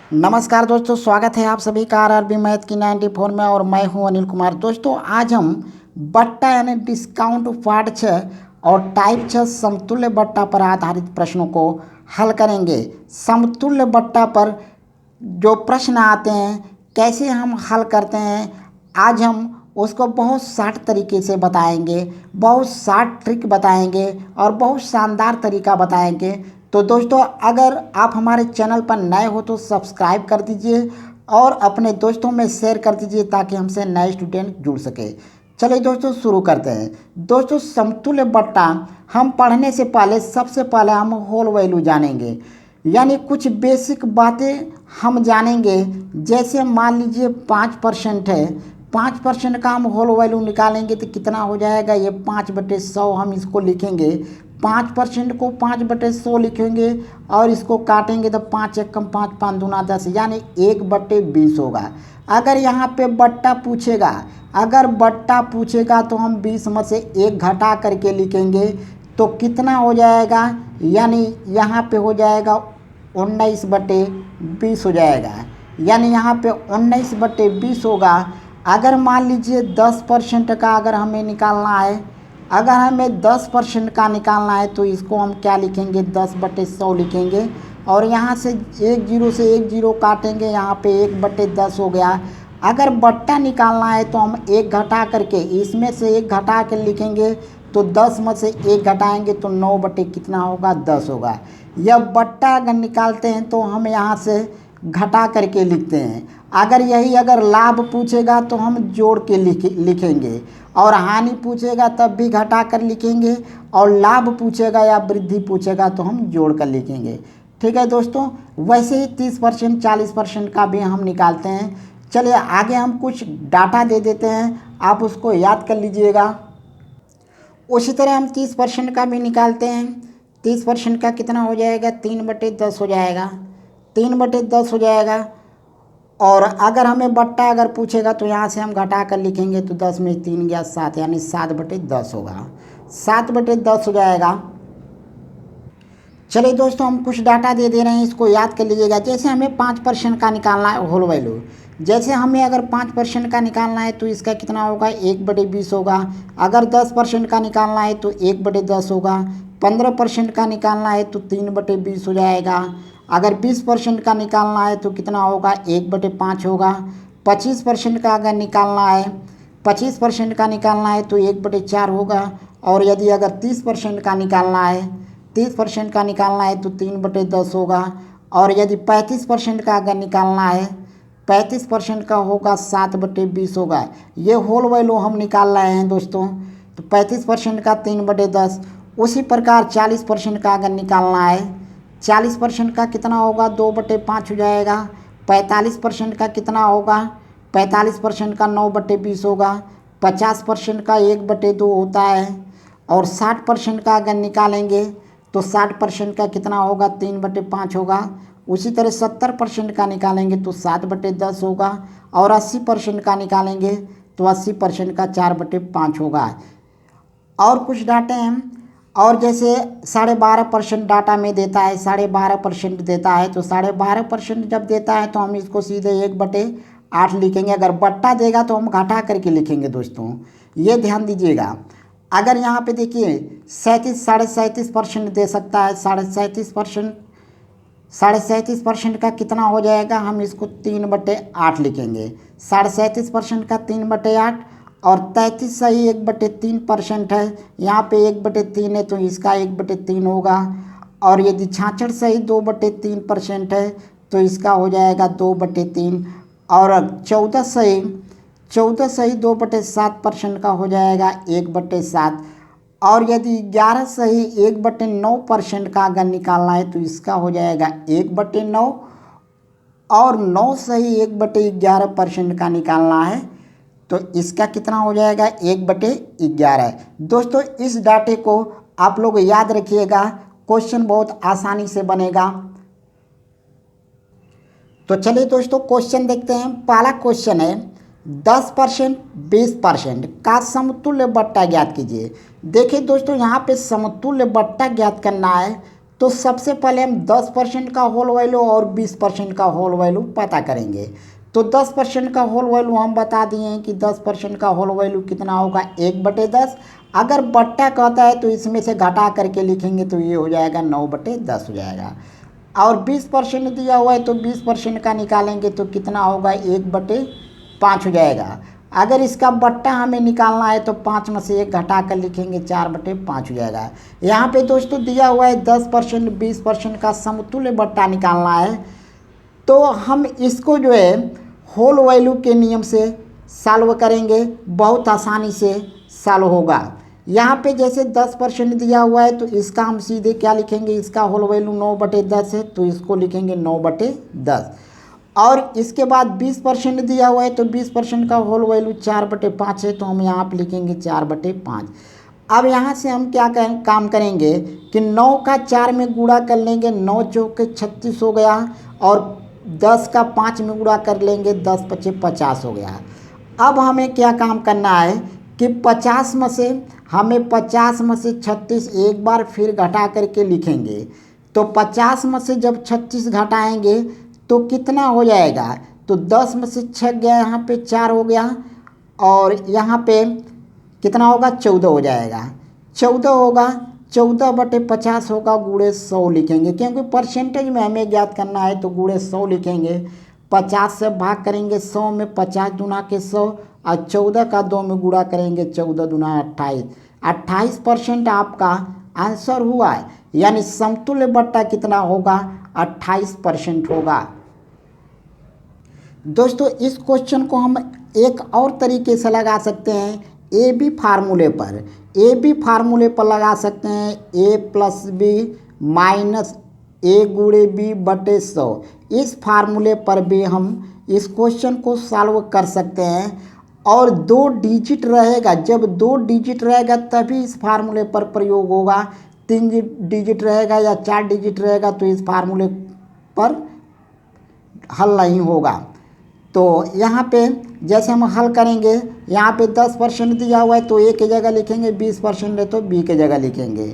नमस्कार दोस्तों, स्वागत है आप सभी का आरआरबी मैथ की 94 में। और मैं हूं अनिल कुमार। दोस्तों आज हम बट्टा यानी डिस्काउंट पार्ट 6 और टाइप 6 समतुल्य बट्टा पर आधारित प्रश्नों को हल करेंगे। समतुल्य बट्टा पर जो प्रश्न आते हैं कैसे हम हल करते हैं, आज हम उसको बहुत शार्ट तरीके से बताएंगे, बहुत शार्ट ट्रिक बताएंगे और बहुत शानदार तरीका बताएंगे। तो दोस्तों अगर आप हमारे चैनल पर नए हो तो सब्सक्राइब कर दीजिए और अपने दोस्तों में शेयर कर दीजिए ताकि हमसे नए स्टूडेंट जुड़ सके। चलिए दोस्तों शुरू करते हैं। दोस्तों समतुल्य बट्टा हम पढ़ने से पहले सबसे पहले हम होल वैल्यू जानेंगे, यानी कुछ बेसिक बातें हम जानेंगे। जैसे मान लीजिए 5% है, 5% का हम होल वैल्यू निकालेंगे तो कितना हो जाएगा, ये 5/100 हम इसको लिखेंगे। 5% को 5/100 लिखेंगे और इसको काटेंगे तो 5 एक कम 5, 5 दूना 10 यानी 1/20 होगा। अगर यहाँ पे बट्टा पूछेगा, अगर बट्टा पूछेगा तो हम 20 में से 1 घटा करके लिखेंगे तो कितना हो जाएगा, यानी यहाँ पे हो जाएगा 19/20 हो जाएगा, यानी यहाँ पे 19/20 होगा। अगर मान लीजिए 10% का अगर हमें निकालना है, अगर हमें 10% का निकालना है तो इसको हम क्या लिखेंगे, 10/100 लिखेंगे और यहाँ से 1 जीरो से 1 जीरो काटेंगे, यहाँ पे 1/10 हो गया। अगर बट्टा निकालना है तो हम 1 घटा करके इसमें से 1 घटा कर लिखेंगे तो 10 में से 1 घटाएंगे तो 9 कितना होगा, 10 होगा। यह बट्टा अगर निकालते हैं तो हम यहाँ से घटा करके लिखते हैं। अगर अगर लाभ पूछेगा तो हम जोड़ के लिखेंगे और हानि पूछेगा तब भी घटा कर लिखेंगे और लाभ पूछेगा या वृद्धि पूछेगा तो हम जोड़ कर लिखेंगे। ठीक है दोस्तों, वैसे ही 30% 40% का भी हम निकालते हैं। चलिए आगे हम कुछ डाटा दे देते हैं, आप उसको याद कर लीजिएगा। उसी तरह हम 30% का भी निकालते हैं। 30% का कितना हो जाएगा, 3/10 हो जाएगा, 3/10 हो जाएगा। और अगर हमें बट्टा अगर पूछेगा तो यहाँ से हम घटा कर लिखेंगे तो 10 में 3 गया 7, यानी 7/10 होगा, 7/10 हो जाएगा। चलिए दोस्तों हम कुछ डाटा दे रहे हैं, इसको याद कर लीजिएगा। जैसे हमें 5% का निकालना है होल वैल्यू, जैसे हमें अगर 5% का निकालना है तो इसका कितना होगा, 1/20 होगा। अगर 10% का निकालना है तो 1/10 होगा। 15% का निकालना है तो 3/20 हो जाएगा। अगर 20% का निकालना है तो कितना होगा, 1/5 होगा। 25% का अगर निकालना है, 25% का निकालना है तो 1/4 होगा। और यदि अगर 30% का निकालना है, 30% का निकालना है तो 3/10 होगा। और यदि 35% का अगर निकालना है, 35% का होगा 7/20 होगा। ये होल वैल्यू हम निकाल रहे हैं दोस्तों। तो 35% का 3/10। उसी प्रकार 40% का अगर निकालना है, 40% का कितना होगा, 2/5 हो जाएगा। 45% का कितना होगा, 45% का 9/20 होगा। 50% का 1/2 होता है। और 60% का अगर निकालेंगे तो 60% का कितना होगा, 3/5 होगा। उसी तरह 70% का निकालेंगे तो 7/10 होगा। और 80% का निकालेंगे तो 80% का 4/5 होगा। और कुछ डाटे हैं, और जैसे 12.5% डाटा में देता है, 12.5% देता है तो 12.5% जब देता है तो हम इसको सीधे 1/8 लिखेंगे। अगर बट्टा देगा तो हम घटा करके लिखेंगे दोस्तों, ये ध्यान दीजिएगा। अगर यहाँ पे देखिए 37.5% दे सकता है, 37.5% का कितना हो जाएगा, हम इसको 3/8 लिखेंगे। 37.5% का 3/8 और 33 सही 1/3% है, यहाँ पे 1/3 है तो इसका 1/3 होगा। और यदि 66 सही 2/3% है तो इसका हो जाएगा 2/3। और 14 सही 2/7% का हो जाएगा 1/7। और यदि 11 सही 1/9% का अगर निकालना है तो इसका हो जाएगा 1/9। और 9 सही 1/11% का निकालना है तो इसका कितना हो जाएगा, 1/11। दोस्तों इस डाटे को आप लोग याद रखिएगा, क्वेश्चन बहुत आसानी से बनेगा। तो चलिए दोस्तों क्वेश्चन देखते हैं। पहला क्वेश्चन है 10% 20% का समतुल्य बट्टा ज्ञात कीजिए। देखिए दोस्तों यहाँ पे समतुल्य बट्टा ज्ञात करना है तो सबसे पहले हम 10% का होल वैल्यू और 20% का होल वैल्यू पता करेंगे। तो 10% का होल वैल्यू हम बता दिए हैं कि 10% का होल वैल्यू कितना होगा, 1/10। अगर बट्टा कहता है तो इसमें से घटा करके लिखेंगे तो ये हो जाएगा 9/10 हो जाएगा। और 20% दिया हुआ है तो 20% का निकालेंगे तो कितना होगा, 1/5 हो जाएगा। अगर इसका बट्टा हमें निकालना है तो 5 में से 1 घटा कर लिखेंगे, 4/5 हो जाएगा। यहाँ पे दोस्तों दिया हुआ है 10% 20% का समतुल्य बट्टा निकालना है। तो हम इसको जो है होल वैल्यू के नियम से सॉल्व करेंगे, बहुत आसानी से सॉल्व होगा। यहाँ पे जैसे 10% दिया हुआ है तो इसका हम सीधे क्या लिखेंगे, इसका होल वैल्यू 9/10 है तो इसको लिखेंगे 9/10। और इसके बाद 20% दिया हुआ है तो 20% का होल वैल्यू 4/5 है तो हम यहाँ पे लिखेंगे 4/5। अब यहाँ से हम क्या काम करेंगे कि 9 का 4 में गुणा कर लेंगे, 9 चौके 36 हो गया। और 10 का 5 में गुणा कर लेंगे, 10×5 = 50 हो गया। अब हमें क्या काम करना है कि 50 में से हमें 50 में से 36 एक बार फिर घटा करके लिखेंगे। तो 50 में से जब 36 घटाएंगे तो कितना हो जाएगा, तो 10 में से 6 गया, यहाँ पे 4 हो गया। और यहाँ पे कितना होगा, 14 हो जाएगा। 14 होगा, 14/50 होगा, गुणे 100 लिखेंगे क्योंकि परसेंटेज में हमें ज्ञात करना है तो गुणे 100 लिखेंगे। 50 से भाग करेंगे 100 में, 50 दूना के 100 और 14 का 2 में गुणा करेंगे, 14 दूना 28। 28% आपका आंसर हुआ है, यानी समतुल्य बट्टा कितना होगा, 28% होगा। दोस्तों इस क्वेश्चन को हम एक और तरीके से लगा सकते हैं, ए बी फार्मूले पर। ए बी फार्मूले पर लगा सकते हैं, a+b - a×b/100। इस फार्मूले पर भी हम इस क्वेश्चन को सॉल्व कर सकते हैं। और 2 डिजिट रहेगा, जब 2 डिजिट रहेगा तभी इस फार्मूले पर प्रयोग होगा। 3 डिजिट रहेगा या 4 डिजिट रहेगा तो इस फार्मूले पर हल नहीं होगा। तो यहाँ पे जैसे हम हल करेंगे, यहाँ पे 10% दिया हुआ है तो ए की जगह लिखेंगे, 20% है तो बी की जगह लिखेंगे।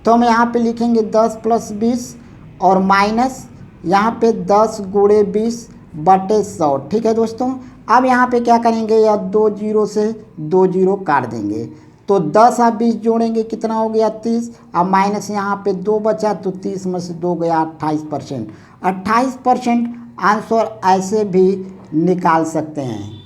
तो हम यहाँ पे लिखेंगे 10 + 20 और माइनस यहाँ पे 10 × 20/100। ठीक है दोस्तों। अब यहाँ पे क्या करेंगे, या 2 0 से 2 0 काट देंगे तो 10 और 20 जोड़ेंगे, कितना हो गया, 30। अब माइनस यहाँ पे 2 बचा तो 30 में से 2 गया, 28%। 28% आंसर ऐसे भी निकाल सकते हैं।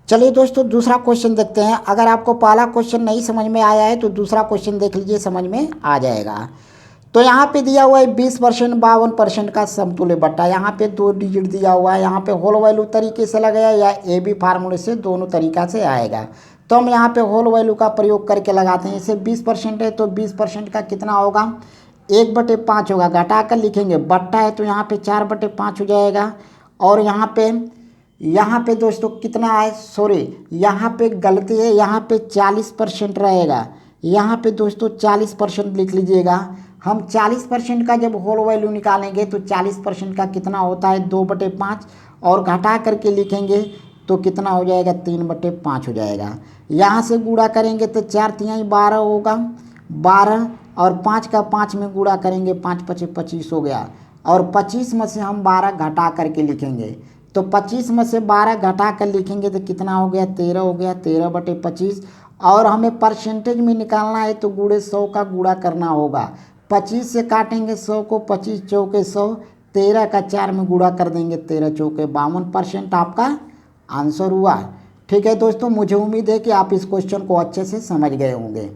चलिए दोस्तों दूसरा क्वेश्चन देखते हैं। अगर आपको पहला क्वेश्चन नहीं समझ में आया है तो दूसरा क्वेश्चन देख लीजिए, समझ में आ जाएगा। तो यहाँ पे दिया हुआ है 20% 52% का समतुल्य बट्टा। यहाँ पे 2 डिजिट दिया हुआ है, यहाँ पे होल वैल्यू तरीके से लगाया या ए बी फार्मूले से, दोनों तरीका से आएगा। तो हम यहाँ पे होल वैल्यू का प्रयोग करके लगाते हैं। इसे 20% है तो 20% का कितना होगा, 1/5 होगा। घटा कर लिखेंगे, बट्टा है तो यहाँ पे 4/5 हो जाएगा। और यहाँ पे दोस्तों कितना है, सॉरी यहाँ पे गलती है, यहाँ पे 40% रहेगा। यहाँ पे दोस्तों 40% लिख लीजिएगा। हम 40% का जब होल वैल्यू निकालेंगे तो 40% का कितना होता है, 2/5। और घटा करके लिखेंगे तो कितना हो जाएगा, 3/5 हो जाएगा। यहाँ से गुणा करेंगे तो 4 × 3 = 12 होगा, 12। और 5 का 5 में गुणा करेंगे, 5×5 = 25 हो गया। और 25 में से हम 12 घटा करके लिखेंगे तो 25 में से 12 घटा कर लिखेंगे तो कितना हो गया, 13 हो गया, 13/25। और हमें परसेंटेज में निकालना है तो गुणे 100 का गुणा करना होगा। 25 से काटेंगे 100 को, 25 चौके 100, 13 का 4 में गुणा कर देंगे, 13 चौके 52% आपका आंसर हुआ। ठीक है दोस्तों, मुझे उम्मीद है कि आप इस क्वेश्चन को अच्छे से समझ गए होंगे।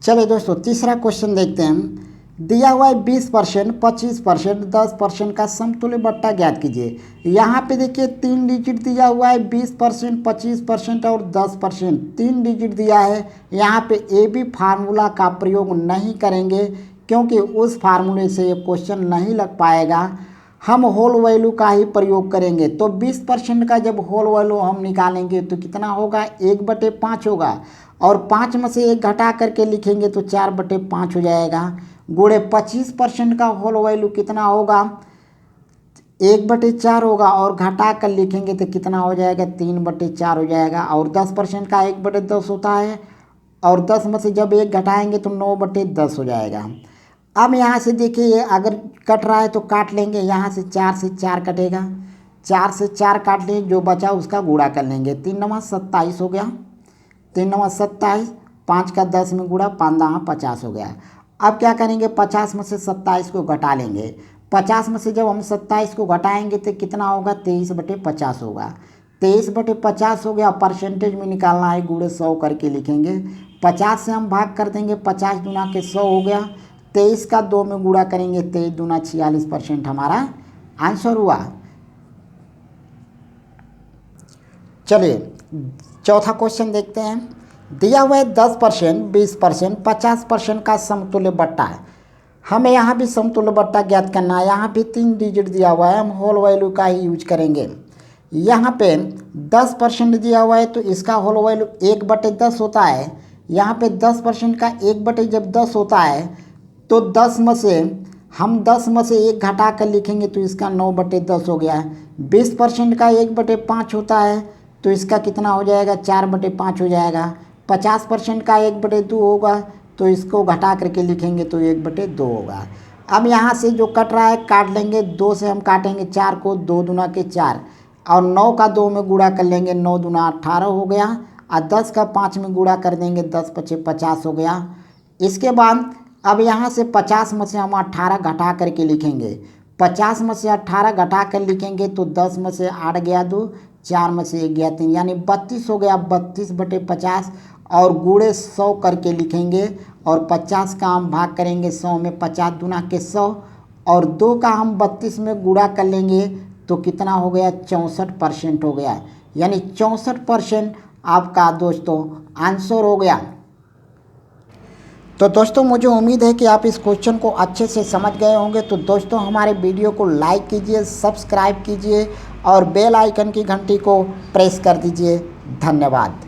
चलिए दोस्तों तीसरा क्वेश्चन देखते हैं। दिया हुआ है 20%, 25%, 10% का समतुल्य बट्टा ज्ञात कीजिए। यहाँ पे देखिए 3 डिजिट दिया हुआ है, 20%, 25% और 10%। 3 डिजिट दिया है। यहाँ पे ए बी फार्मूला का प्रयोग नहीं करेंगे क्योंकि उस फार्मूले से ये क्वेश्चन नहीं लग पाएगा। हम होल वैल्यू का ही प्रयोग करेंगे। तो 20% का जब होल वैल्यू हम निकालेंगे तो कितना होगा, 1/5 होगा। और 5 में से 1 घटा करके लिखेंगे तो 4/5 हो जाएगा। गुणे 25% का होल वैल्यू कितना होगा, 1/4 होगा। और घटा कर लिखेंगे तो कितना हो जाएगा, 3/4 हो जाएगा। और 10% का 1/10 होता है। और 10 में से जब 1 घटाएंगे तो 9/10 हो जाएगा। अब यहाँ से देखिए अगर कट रहा है तो काट लेंगे, यहाँ से 4 से 4 कटेगा, 4 से 4 काट लेंगे, जो बचा उसका गुणा कर लेंगे। 3 9 27 हो गया, 3 9 27, 5 का 10 में गुणा, 5 9 50 हो गया। अब क्या करेंगे, 50 में से 27 को घटा लेंगे। 50 में से जब हम 27 को घटाएंगे तो कितना होगा, 23/50 होगा। 23/50 हो गया। परसेंटेज में निकालना है, गुणे 100 करके लिखेंगे। 50 से हम भाग कर देंगे, 50 दूना के 100 हो गया। 23 का 2 में गुणा करेंगे, 23 दूना 46% हमारा आंसर हुआ। चलिए चौथा क्वेश्चन देखते हैं। दिया हुआ है 10%, 20%, 50% का समतुल्य बट्टा है। हमें यहाँ भी समतुल्य बट्टा ज्ञात करना है। यहाँ भी 3 डिजिट दिया हुआ है, हम होल वैल्यू का ही यूज करेंगे। यहाँ पे 10% दिया हुआ है तो इसका होल वैल्यू 1/10 होता है। यहाँ पे 10% का 1/10 होता है तो 10 में से हम 10 में से 1 घटा कर लिखेंगे तो इसका 9/10 हो गया। 20% का 1/5 होता है तो इसका कितना हो जाएगा, 4/5 हो जाएगा। 50% का 1/2 होगा तो इसको घटा करके लिखेंगे तो 1/2 होगा। अब यहाँ से जो कट रहा है काट लेंगे, 2 से हम काटेंगे 4 को, 2 दूना के 4 और 9 का 2 में गुणा कर लेंगे, 9 दूना 18 हो गया। और 10 का 5 में गुणा कर देंगे, 10 5 50 हो गया। इसके बाद अब यहाँ से 50 में से हम 18 घटा करके लिखेंगे। 50 में से 18 घटा कर लिखेंगे तो 10 में से 8 गया 2, 4 में से 1 गया 3, यानी 32 हो गया। 32/50 और गुणे 100 करके लिखेंगे और 50 का हम भाग करेंगे 100 में, 50 दूना के 100 और 2 का हम 32 में गुणा कर लेंगे तो कितना हो गया, 64% हो गया। यानी 64% आपका दोस्तों आंसर हो गया। तो दोस्तों मुझे उम्मीद है कि आप इस क्वेश्चन को अच्छे से समझ गए होंगे। तो दोस्तों हमारे वीडियो को लाइक कीजिए, सब्सक्राइब कीजिए और बेल आइकन की घंटी को प्रेस कर दीजिए। धन्यवाद।